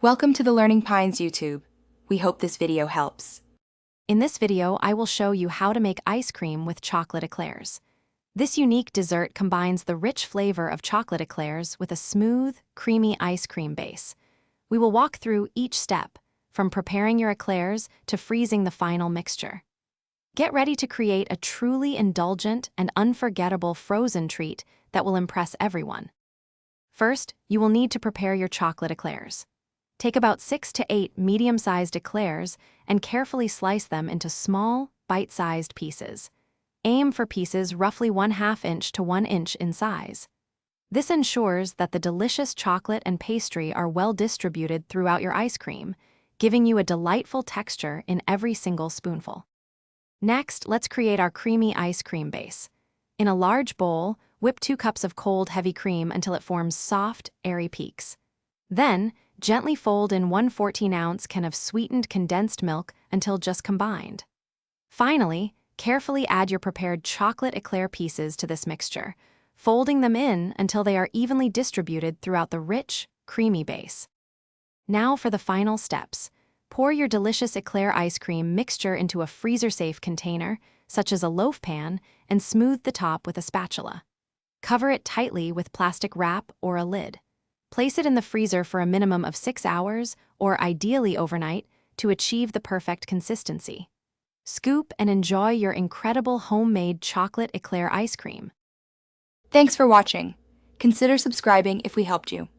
Welcome to the Learning Pines YouTube. We hope this video helps. In this video, I will show you how to make ice cream with chocolate eclairs. This unique dessert combines the rich flavor of chocolate eclairs with a smooth, creamy ice cream base. We will walk through each step, from preparing your eclairs to freezing the final mixture. Get ready to create a truly indulgent and unforgettable frozen treat that will impress everyone. First, you will need to prepare your chocolate eclairs. Take about 6 to 8 medium-sized eclairs and carefully slice them into small, bite-sized pieces. Aim for pieces roughly 1/2 inch to 1 inch in size. This ensures that the delicious chocolate and pastry are well distributed throughout your ice cream, giving you a delightful texture in every single spoonful. Next, let's create our creamy ice cream base. In a large bowl, whip 2 cups of cold, heavy cream until it forms soft, airy peaks. Then, gently fold in 1 14-ounce can of sweetened condensed milk until just combined. Finally, carefully add your prepared chocolate eclair pieces to this mixture, folding them in until they are evenly distributed throughout the rich, creamy base. Now for the final steps. Pour your delicious eclair ice cream mixture into a freezer-safe container, such as a loaf pan, and smooth the top with a spatula. Cover it tightly with plastic wrap or a lid. Place it in the freezer for a minimum of 6 hours, or ideally overnight, to achieve the perfect consistency. Scoop and enjoy your incredible homemade chocolate eclair ice cream. Thanks for watching. Consider subscribing if we helped you.